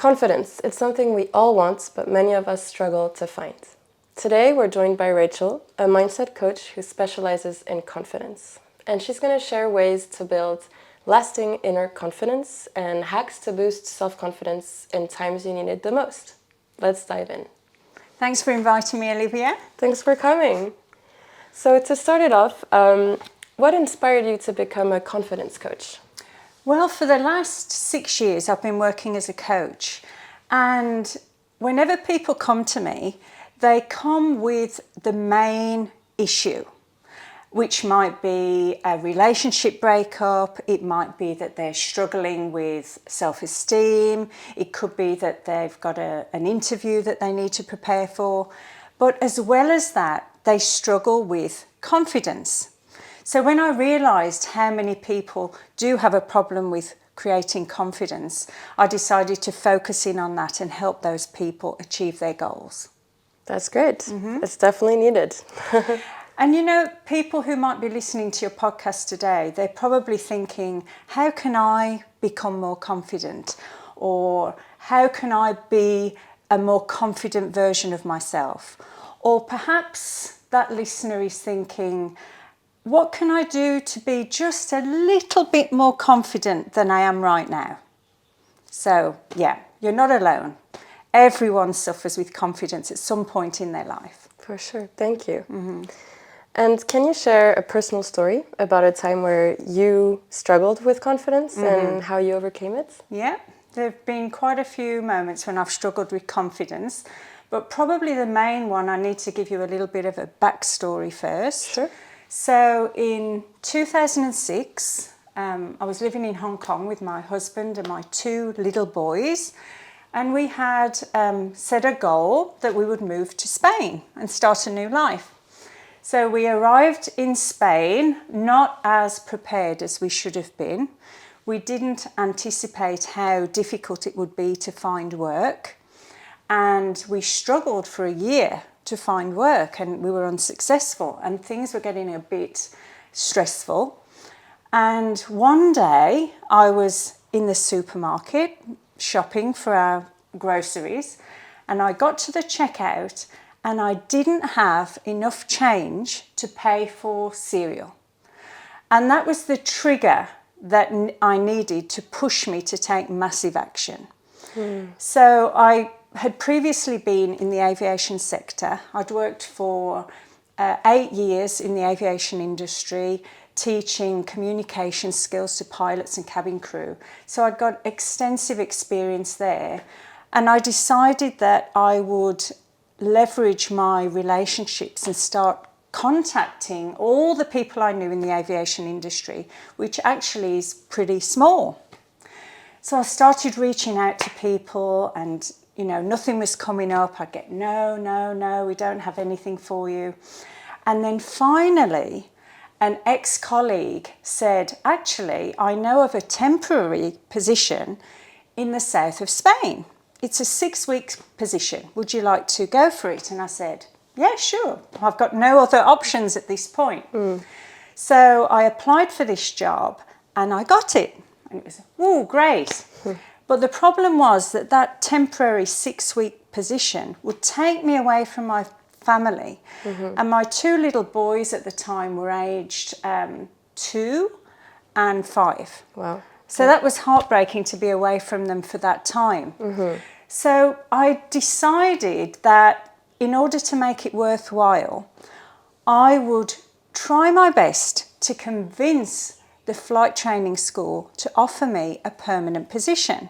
Confidence, it's something we all want, but many of us struggle to find. Today, we're joined by Rachel, a mindset coach who specializes in confidence. And she's going to share ways to build lasting inner confidence and hacks to boost self-confidence in times you need it the most. Let's dive in. Thanks for inviting me, Olivia. Thanks for coming. So to start it off, what inspired you to become a confidence coach? Well, for the last 6 years, I've been working as a coach. And whenever people come to me, they come with the main issue, which might be a relationship breakup. It might be that they're struggling with self-esteem. It could be that they've got an interview that they need to prepare for. But as well as that, they struggle with confidence. So when I realised how many people do have a problem with creating confidence, I decided to focus in on that and help those people achieve their goals. That's great. It's definitely needed. And you know, people who might be listening to your podcast today, they're probably thinking, how can I become more confident? Or how can I be a more confident version of myself? Or perhaps that listener is thinking, what can I do to be just a little bit more confident than I am right now? So, yeah, you're not alone. Everyone suffers with confidence at some point in their life. For sure. Thank you. And can you share a personal story about a time where you struggled with confidence and how you overcame it? Yeah, there have been quite a few moments when I've struggled with confidence, but probably the main one, I need to give you a little bit of a backstory first. Sure. So in 2006, I was living in Hong Kong with my husband and my 2 little boys, and we had set a goal that we would move to Spain and start a new life. So we arrived in Spain not as prepared as we should have been. We didn't anticipate how difficult it would be to find work, and we struggled for a year to find work, and we were unsuccessful, and things were getting a bit stressful. And one day I was in the supermarket shopping for our groceries, and I got to the checkout and I didn't have enough change to pay for cereal. And that was the trigger that I needed to push me to take massive action. So I had previously been in the aviation sector. I'd worked for 8 years in the aviation industry, teaching communication skills to pilots and cabin crew. So I'd got extensive experience there. And I decided that I would leverage my relationships and start contacting all the people I knew in the aviation industry, which actually is pretty small. So I started reaching out to people, and you know, nothing was coming up. I'd get no, we don't have anything for you. And then finally, an ex-colleague said, actually, I know of a temporary position in the south of Spain. It's a 6-week position. Would you like to go for it? And I said, yeah, sure. I've got no other options at this point. So I applied for this job and I got it. And it was, oh, great. But the problem was that that temporary 6-week position would take me away from my family. And my 2 little boys at the time were aged 2 and 5. Wow. So that was heartbreaking to be away from them for that time. So I decided that in order to make it worthwhile, I would try my best to convince the flight training school to offer me a permanent position.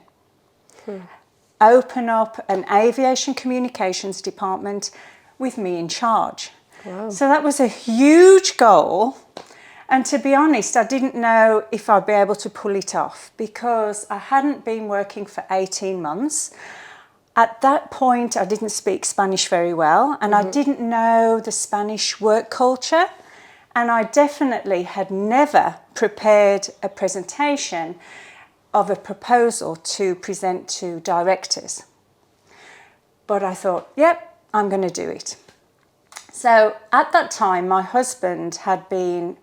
Open up an aviation communications department with me in charge. Wow. So that was a huge goal. And to be honest, I didn't know if I'd be able to pull it off because I hadn't been working for 18 months. At that point, I didn't speak Spanish very well, and I didn't know the Spanish work culture, and I definitely had never prepared a presentation of a proposal to present to directors. But I thought, yep, I'm going to do it. So at that time, my husband had been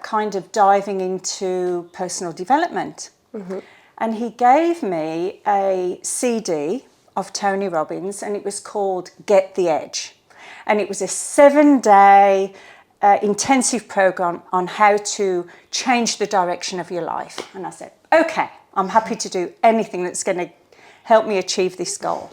kind of diving into personal development. And he gave me a CD of Tony Robbins, and it was called Get the Edge. And it was a 7-day intensive program on how to change the direction of your life. And I said, okay, I'm happy to do anything that's going to help me achieve this goal.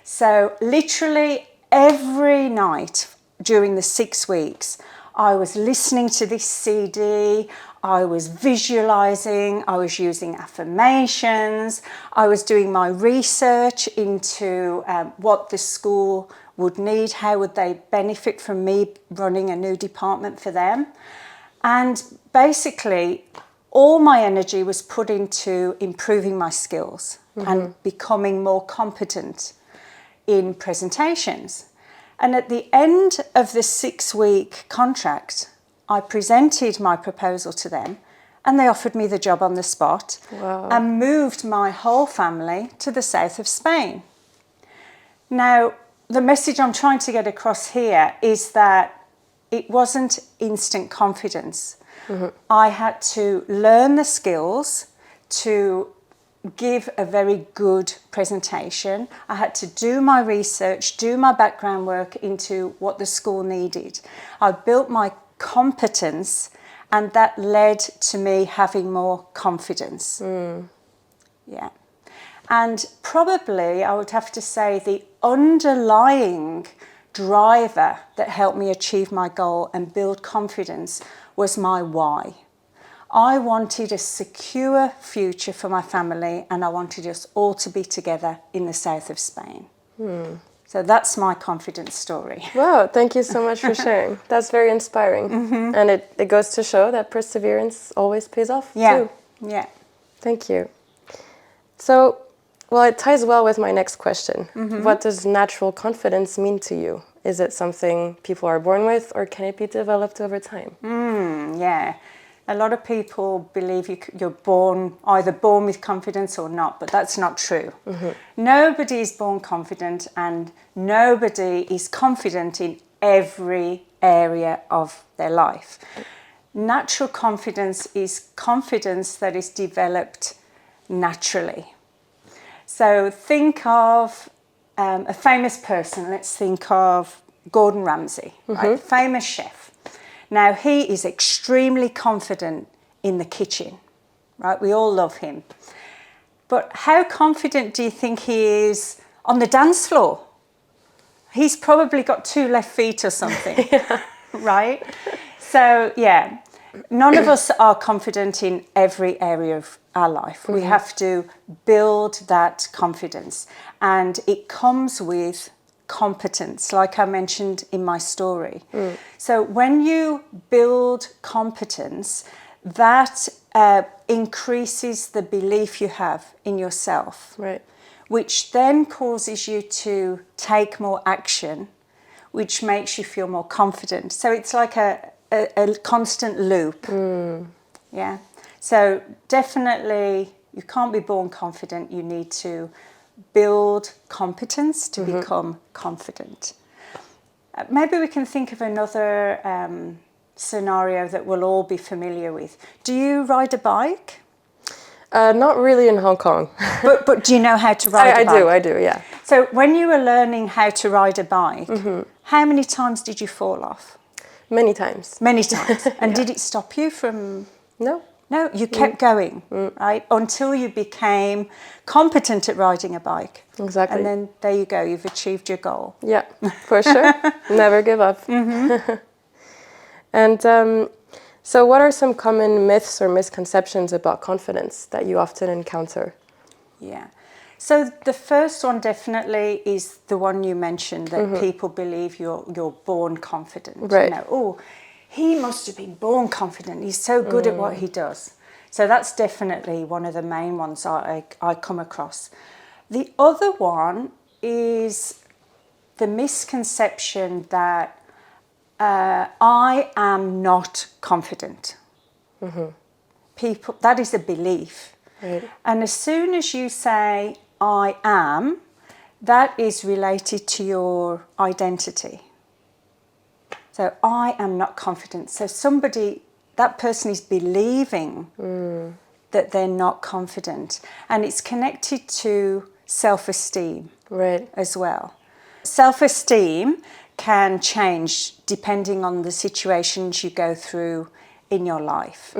So literally every night during the 6 weeks, I was listening to this CD, I was visualizing, I was using affirmations, I was doing my research into what the school would need, how would they benefit from me running a new department for them. And basically, all my energy was put into improving my skills and becoming more competent in presentations. And at the end of the 6-week contract, I presented my proposal to them and they offered me the job on the spot. Wow. And moved my whole family to the south of Spain. Now, the message I'm trying to get across here is that it wasn't instant confidence. I had to learn the skills to give a very good presentation. I had to do my research, do my background work into what the school needed. I built my competence, and that led to me having more confidence. Yeah. And probably I would have to say the underlying driver that helped me achieve my goal and build confidence was my why. I wanted a secure future for my family, and I wanted us all to be together in the south of Spain. So that's my confidence story. Wow, thank you so much for sharing. That's very inspiring. And it goes to show that perseverance always pays off too. Yeah. Thank you. So, well, it ties well with my next question. What does natural confidence mean to you? Is it something people are born with, or can it be developed over time? Yeah. A lot of people believe you're either born with confidence or not, but that's not true. Nobody is born confident, and nobody is confident in every area of their life. Natural confidence is confidence that is developed naturally. So think of a famous person. Let's think of Gordon Ramsay, right? Famous chef. Now, he is extremely confident in the kitchen, right? We all love him. But how confident do you think he is on the dance floor? He's probably got 2 left feet or something, right? So, yeah, none of us are confident in every area of our life. We have to build that confidence, and it comes with competence, like I mentioned in my story. So when you build competence, that increases the belief you have in yourself, Right. which then causes you to take more action, which makes you feel more confident. So it's like a constant loop. Yeah. So definitely you can't be born confident. You need to build competence to become confident. Maybe we can think of another scenario that we'll all be familiar with. Do you ride a bike? Not really in Hong Kong. But do you know how to ride a bike? I do, yeah. So when you were learning how to ride a bike, how many times did you fall off? Many times. Many times. And did it stop you from... No. No, you kept going, right? Until you became competent at riding a bike. Exactly. And then there you go, you've achieved your goal. Yeah, for sure. Never give up. And so what are some common myths or misconceptions about confidence that you often encounter? Yeah. So the first one definitely is the one you mentioned, that people believe you're born confident. Right. You know, oh, he must have been born confident. He's so good at what he does. So that's definitely one of the main ones I come across. The other one is the misconception that I am not confident. People, that is a belief. Right. And as soon as you say I am, that is related to your identity. So I am not confident. So that person is believing that they're not confident. And it's connected to self-esteem as well. Self-esteem can change depending on the situations you go through in your life.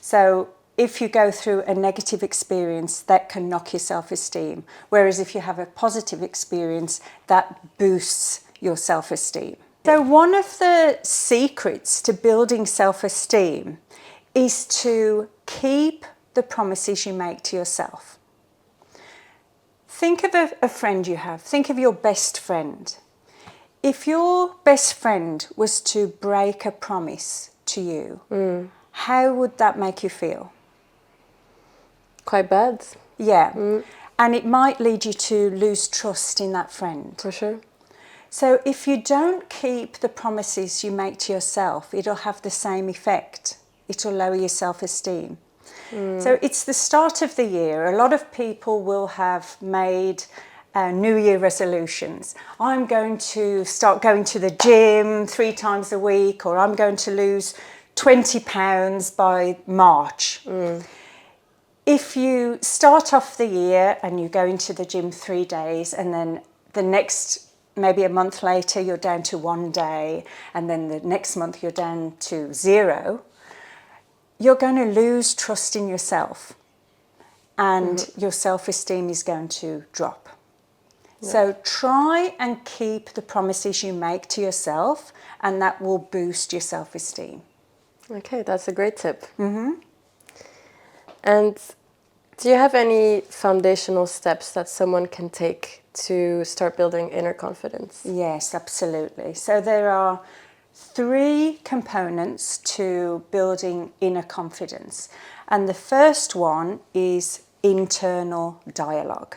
So if you go through a negative experience, that can knock your self-esteem. Whereas if you have a positive experience, that boosts your self-esteem. So one of the secrets to building self-esteem is to keep the promises you make to yourself. Think of a friend you have. Think of your best friend. If your best friend was to break a promise to you, how would that make you feel? Quite bad. Yeah. And it might lead you to lose trust in that friend. For sure. So if you don't keep the promises you make to yourself, it'll have the same effect. It'll lower your self-esteem. So it's the start of the year. A lot of people will have made New Year resolutions. I'm going to start going to the gym 3 times a week, or I'm going to lose 20 pounds by March. If you start off the year and you go into the gym 3 days, and then the next, maybe a month later, you're down to 1 day, and then the next month you're down to 0, you're going to lose trust in yourself, and your self-esteem is going to drop. So try and keep the promises you make to yourself, and that will boost your self-esteem. Okay, that's a great tip. And do you have any foundational steps that someone can take to start building inner confidence? Yes, absolutely. So there are 3 components to building inner confidence. And the first one is internal dialogue.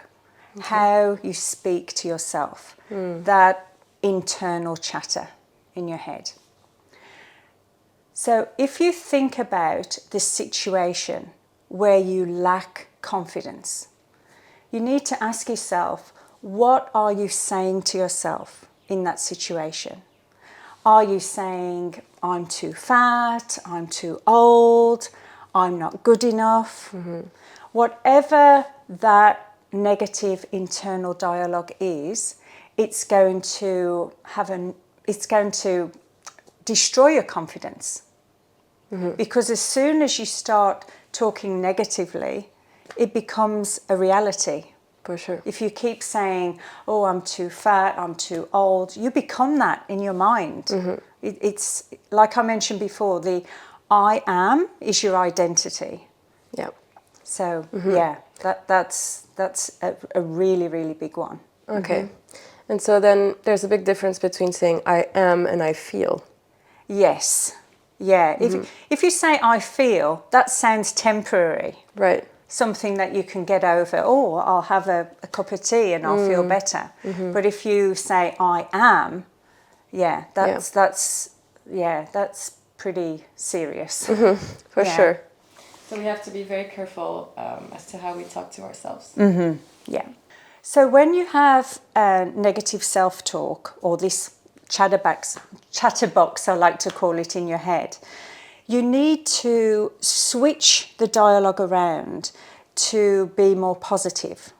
How you speak to yourself, that internal chatter in your head. So if you think about the situation where you lack confidence, you need to ask yourself, what are you saying to yourself in that situation? Are you saying, I'm too fat, I'm too old, I'm not good enough? Whatever that negative internal dialogue is, it's going to destroy your confidence. Because as soon as you start talking negatively, it becomes a reality. For sure. If you keep saying, oh, I'm too fat, I'm too old, you become that in your mind. It's like I mentioned before, the I am is your identity. Yeah. So yeah, that's a really, really big one. Okay. And so then there's a big difference between saying I am and I feel. Yes. Yeah. If you say I feel, that sounds temporary. Right. Something that you can get over. Oh, I'll have a cup of tea and I'll feel better. But if you say I am, that's pretty serious. For sure. So we have to be very careful as to how we talk to ourselves. Yeah. So when you have negative self-talk, or this chatterbox, I like to call it, in your head, you need to switch the dialogue around to be more positive.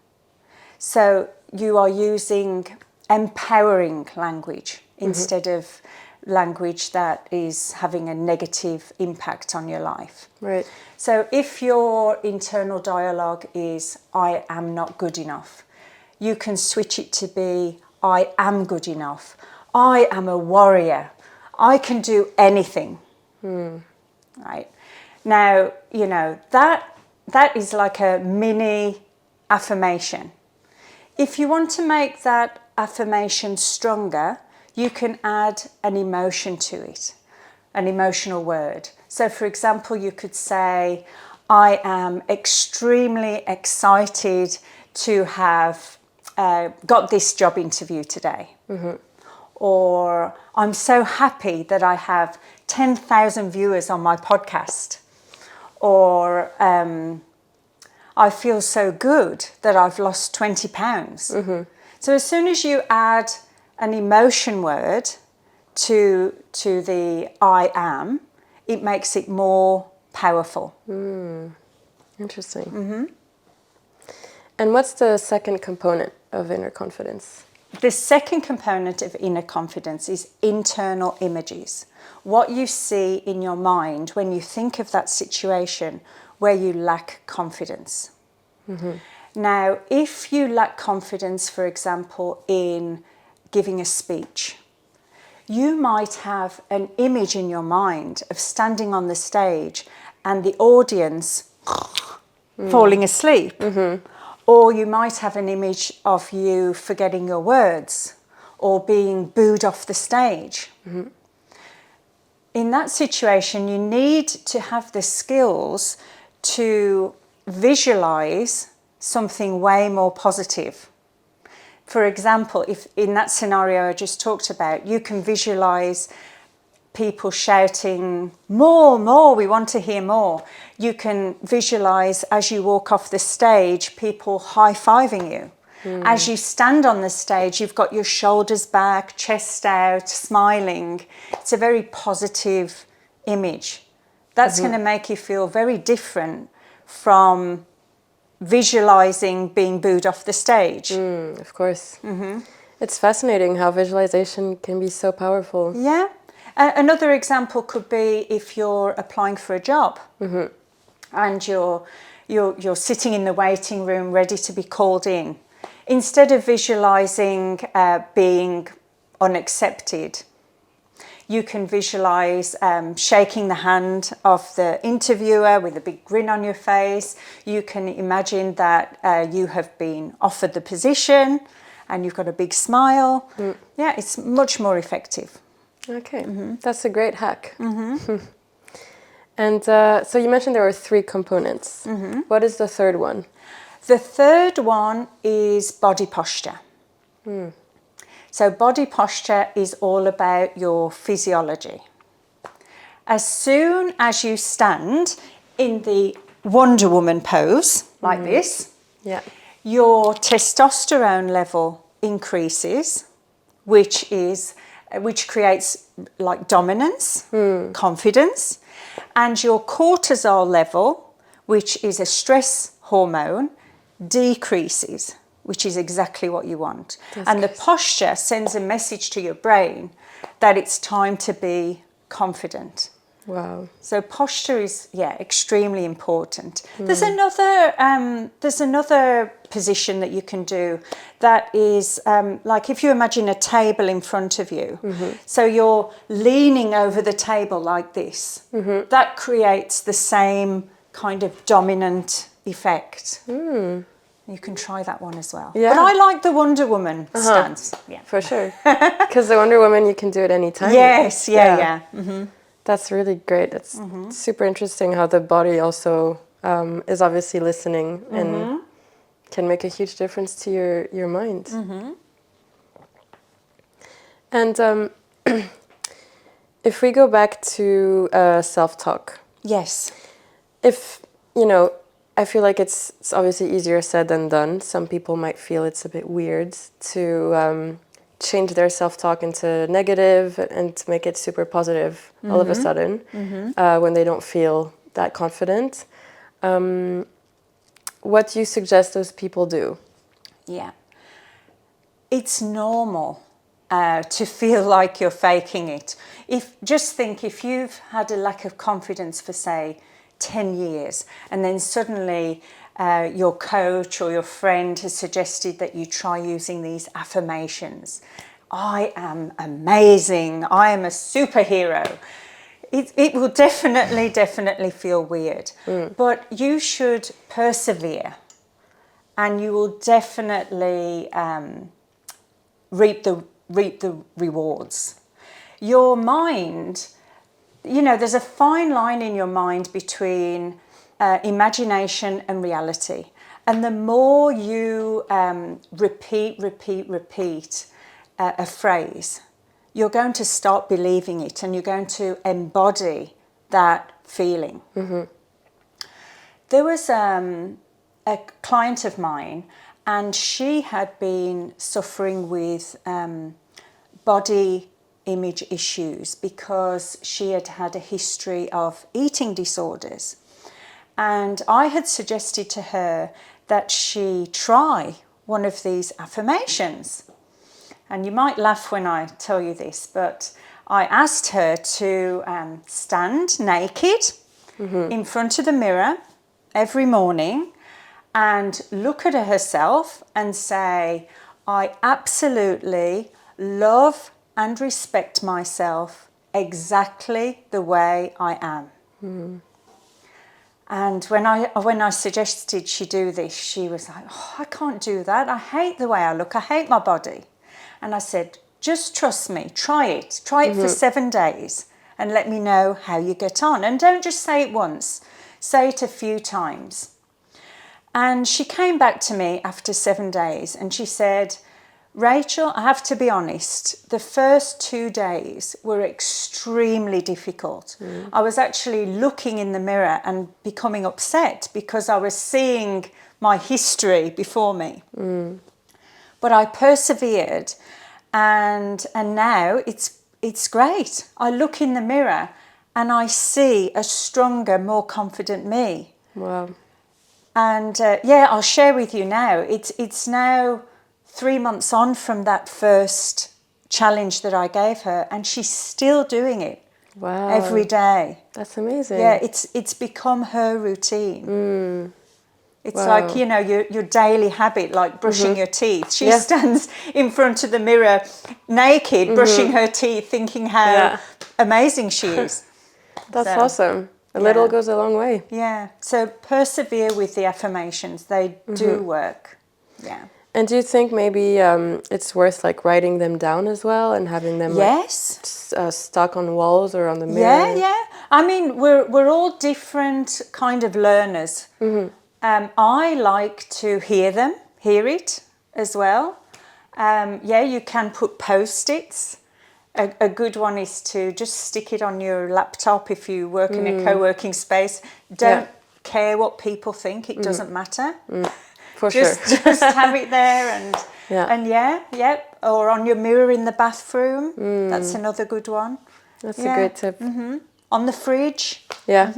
So you are using empowering language instead of language that is having a negative impact on your life. Right. So if your internal dialogue is, I am not good enough, you can switch it to be, I am good enough. I am a warrior. I can do anything. Right. Now, that is like a mini affirmation. If you want to make that affirmation stronger, you can add an emotion to it, an emotional word. So, for example, you could say, I am extremely excited to have got this job interview today. Or I'm so happy that I have 10,000 viewers on my podcast. Or I feel so good that I've lost 20 pounds. So as soon as you add an emotion word to the I am, it makes it more powerful. Interesting. And what's the second component of inner confidence? The second component of inner confidence is internal images. What you see in your mind when you think of that situation where you lack confidence. Now, if you lack confidence, for example, in giving a speech, you might have an image in your mind of standing on the stage and the audience falling asleep. Or you might have an image of you forgetting your words or being booed off the stage. In that situation, you need to have the skills to visualize something way more positive. For example, if in that scenario I just talked about, you can visualize people shouting, more, more, we want to hear more. You can visualize as you walk off the stage, people high-fiving you. As you stand on the stage, you've got your shoulders back, chest out, smiling. It's a very positive image. That's going to make you feel very different from visualizing being booed off the stage. Of course. It's fascinating how visualization can be so powerful. Yeah. Another example could be if you're applying for a job and you're sitting in the waiting room ready to be called in. Instead of visualizing being unaccepted, you can visualize shaking the hand of the interviewer with a big grin on your face. You can imagine that you have been offered the position and you've got a big smile. Yeah, it's much more effective. Okay, that's a great hack. And so you mentioned there were 3 components. What is the third one? The third one is body posture. So body posture is all about your physiology. As soon as you stand in the Wonder Woman pose, like this, your testosterone level increases, which creates like dominance, confidence, and your cortisol level, which is a stress hormone, decreases, which is exactly what you want. And the posture sends a message to your brain that it's time to be confident. Wow. So posture is, extremely important. There's another position that you can do that is like if you imagine a table in front of you. So you're leaning over the table like this. That creates the same kind of dominant effect. You can try that one as well. Yeah. But I like the Wonder Woman stance. Yeah, for sure. Because the Wonder Woman, you can do it anytime. Yes, yeah. That's really great. It's super interesting how the body also is obviously listening and can make a huge difference to your mind. And if we go back to self-talk. Yes. If, I feel like it's obviously easier said than done. Some people might feel it's a bit weird to change their self-talk into negative and to make it super positive all of a sudden when they don't feel that confident. What do you suggest those people do? Yeah. It's normal to feel like you're faking it. Just think if you've had a lack of confidence for, say, 10 years and then suddenly your coach or your friend has suggested that you try using these affirmations. I am amazing. I am a superhero. It will definitely feel weird. But you should persevere and you will definitely reap the rewards. Your mind, there's a fine line in your mind between imagination and reality. And the more you repeat a phrase, you're going to start believing it and you're going to embody that feeling. There was a client of mine and she had been suffering with body image issues because she had had a history of eating disorders. And I had suggested to her that she try one of these affirmations. And you might laugh when I tell you this, but I asked her to stand naked in front of the mirror every morning and look at herself and say, I absolutely love and respect myself exactly the way I am. And when I suggested she do this, she was like, oh, I can't do that. I hate the way I look. I hate my body. And I said, just trust me. Try it. Try it for 7 days and let me know how you get on. And don't just say it once. Say it a few times. And she came back to me after 7 days and she said, Rachel, I have to be honest, the first 2 days were extremely difficult. I was actually looking in the mirror and becoming upset because I was seeing my history before me. But I persevered and now it's great. I look in the mirror and I see a stronger, more confident me. Wow. And I'll share with you now. It's now 3 months on from that first challenge that I gave her, and she's still doing it. Wow. Every day. That's amazing. Yeah, it's become her routine. It's Wow. like, you know, your daily habit, like brushing your teeth. She stands in front of the mirror naked, brushing her teeth, thinking how amazing she is. That's awesome. A little goes a long way. Yeah. So persevere with the affirmations. They do work. Yeah. And do you think maybe it's worth like writing them down as well and having them stuck on walls or on the mirror? Yeah. I mean, we're all different kind of learners. I like to hear it as well. You can put Post-its. A good one is to just stick it on your laptop if you work in a co-working space. Don't care what people think. It doesn't matter. For just have it there and or on your mirror in the bathroom. That's another good one. That's a great tip. On the fridge. Yeah.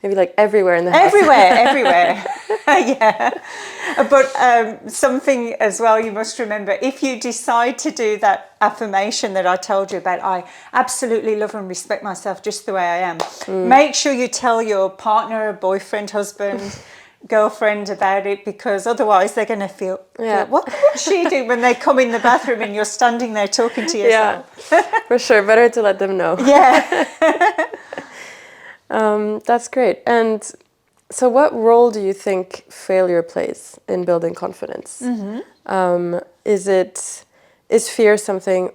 Maybe like everywhere in the house. Everywhere. Yeah. But something as well you must remember, if you decide to do that affirmation that I told you about, I absolutely love and respect myself just the way I am. Make sure you tell your partner, boyfriend, husband, girlfriend about it, because otherwise they're going to feel, what's she doing when they come in the bathroom and you're standing there talking to yourself? Yeah, for sure. Better to let them know. Yeah. That's great. And so what role do you think failure plays in building confidence? Is fear something,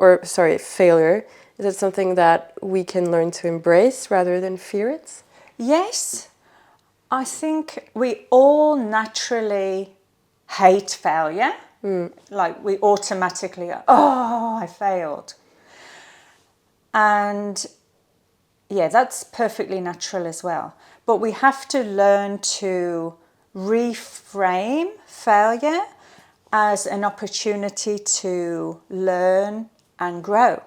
failure, is it something that we can learn to embrace rather than fear it? Yes. I think we all naturally hate failure. Like we automatically go, oh, I failed. And that's perfectly natural as well. But we have to learn to reframe failure as an opportunity to learn and grow.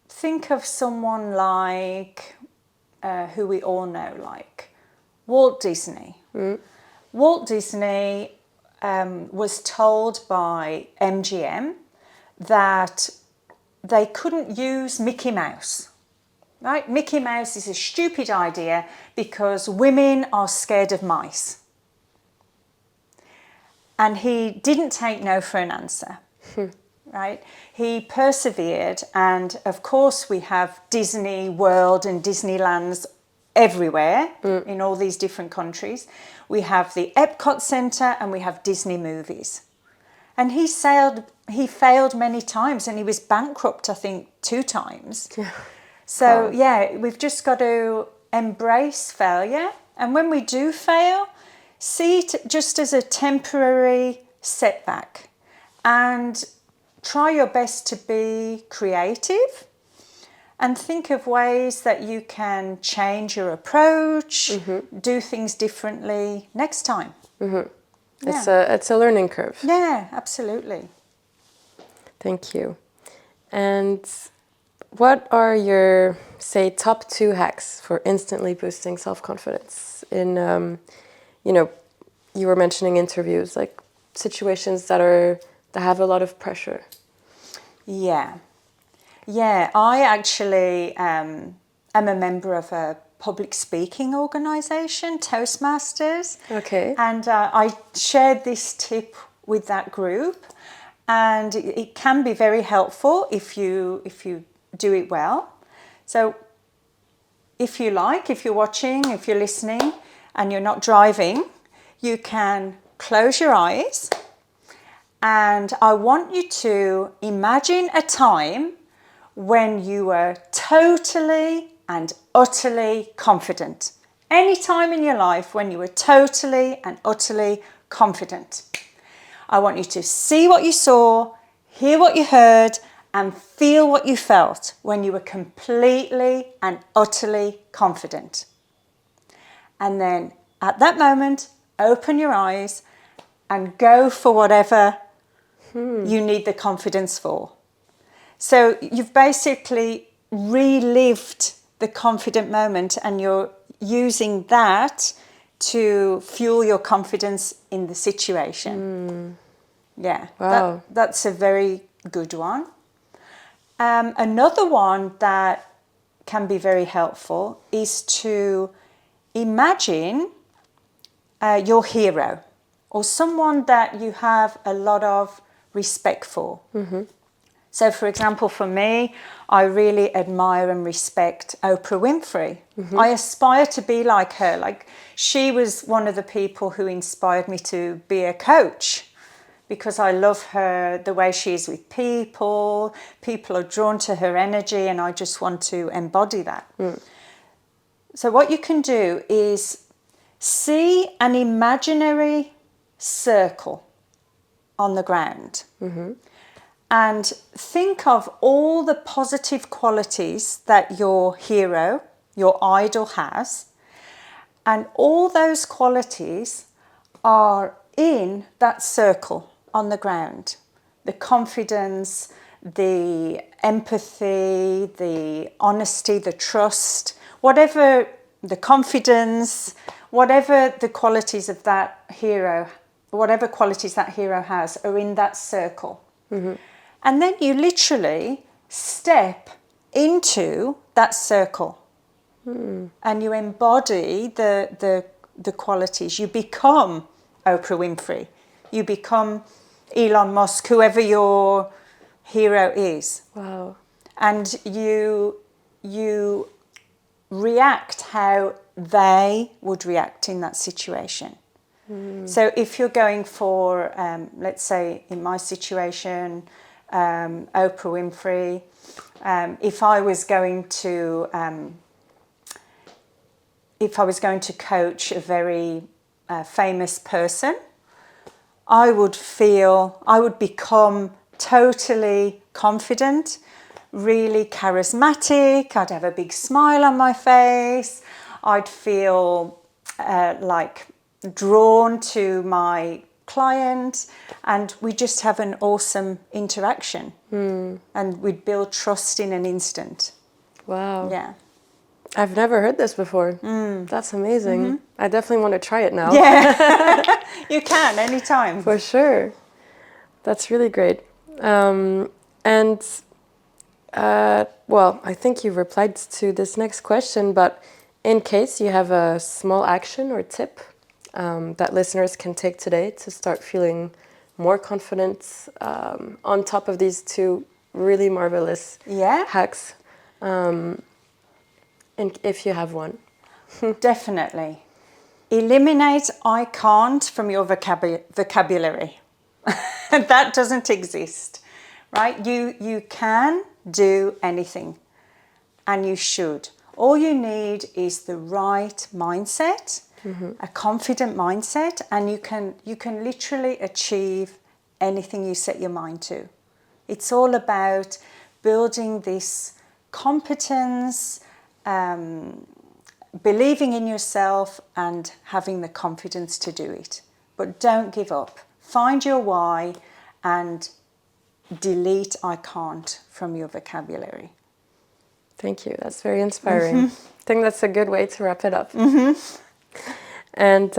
Think of someone like, who we all know, like Walt Disney. Walt Disney was told by MGM that they couldn't use Mickey Mouse. Right? Mickey Mouse is a stupid idea because women are scared of mice. And he didn't take no for an answer. Right? He persevered, and of course we have Disney World and Disneylands everywhere in all these different countries. We have the Epcot Centre and we have Disney movies. And he failed many times, and he was bankrupt, I think, 2 times. So, we've just got to embrace failure. And when we do fail, see it just as a temporary setback. And try your best to be creative and think of ways that you can change your approach, do things differently next time. It's a learning curve. Yeah, absolutely. Thank you. And what are your, say, top 2 hacks for instantly boosting self-confidence in, you know, you were mentioning interviews, like situations that have a lot of pressure? Yeah. Yeah, I actually am a member of a public speaking organisation, Toastmasters. Okay. And I shared this tip with that group, and it can be very helpful if you do it well. So if you're watching, if you're listening and you're not driving, you can close your eyes, and I want you to imagine a time when you were totally and utterly confident. Any time in your life when you were totally and utterly confident. I want you to see what you saw, hear what you heard, and feel what you felt when you were completely and utterly confident. And then at that moment, open your eyes and go for whatever you need the confidence for. So you've basically relived the confident moment, and you're using that to fuel your confidence in the situation. Yeah, Wow. that's a very good one. Another one that can be very helpful is to imagine your hero or someone that you have a lot of respect for. So, for example, for me, I really admire and respect Oprah Winfrey. I aspire to be like her. Like, she was one of the people who inspired me to be a coach, because I love her, the way she is with people. People are drawn to her energy, and I just want to embody that. So what you can do is see an imaginary circle on the ground. And think of all the positive qualities that your hero, your idol, has. And all those qualities are in that circle on the ground. The confidence, the empathy, the honesty, the trust, whatever the confidence, whatever the qualities of that hero, whatever qualities that hero has are in that circle. And then you literally step into that circle and you embody the qualities. You become Oprah Winfrey. You become Elon Musk, whoever your hero is. Wow. And you react how they would react in that situation. So if you're going for, let's say in my situation, Oprah Winfrey, if I was going to coach a very famous person, I would become totally confident, really charismatic. I'd have a big smile on my face. I'd feel like drawn to my client, and we just have an awesome interaction. And we'd build trust in an instant. Wow. Yeah. I've never heard this before. That's amazing. I definitely want to try it now. Yeah. You can anytime. For sure. That's really great. Well, I think you've replied to this next question, but in case you have a small action or tip that listeners can take today to start feeling more confident on top of these 2 really marvelous hacks, and if you have one. Definitely. Eliminate I can't from your vocabulary. That doesn't exist, right? You can do anything, and you should. All you need is the right mindset, a confident mindset, and you can literally achieve anything you set your mind to. It's all about building this competence, believing in yourself, and having the confidence to do it. But don't give up. Find your why and delete I can't from your vocabulary. Thank you. That's very inspiring. I think that's a good way to wrap it up. And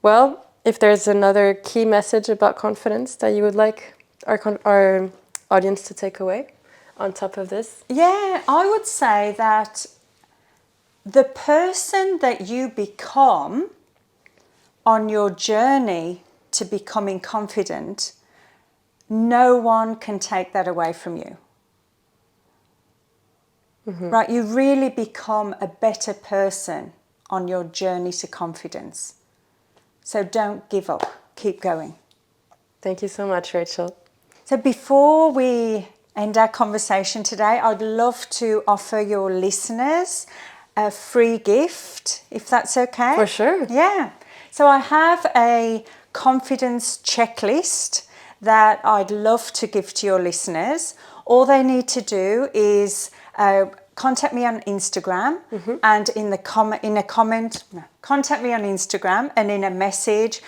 well, if there's another key message about confidence that you would like our audience to take away on top of this? Yeah, I would say that the person that you become on your journey to becoming confident, no one can take that away from you. Right? You really become a better person on your journey to confidence. So don't give up. Keep going. Thank you so much, Rachel. So before we end our conversation today, I'd love to offer your listeners a free gift, if that's okay. For sure. Yeah. So I have a confidence checklist that I'd love to give to your listeners. All they need to do is contact me on Instagram, and contact me on Instagram, and in a message,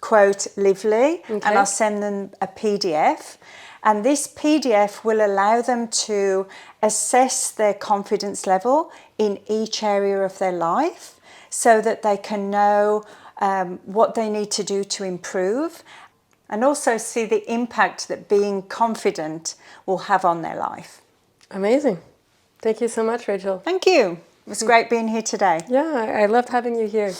quote Lively, and I'll send them a PDF. And this PDF will allow them to assess their confidence level in each area of their life, so that they can know what they need to do to improve, and also see the impact that being confident will have on their life. Amazing. Thank you so much, Rachel. Thank you. It was great being here today. Yeah, I loved having you here.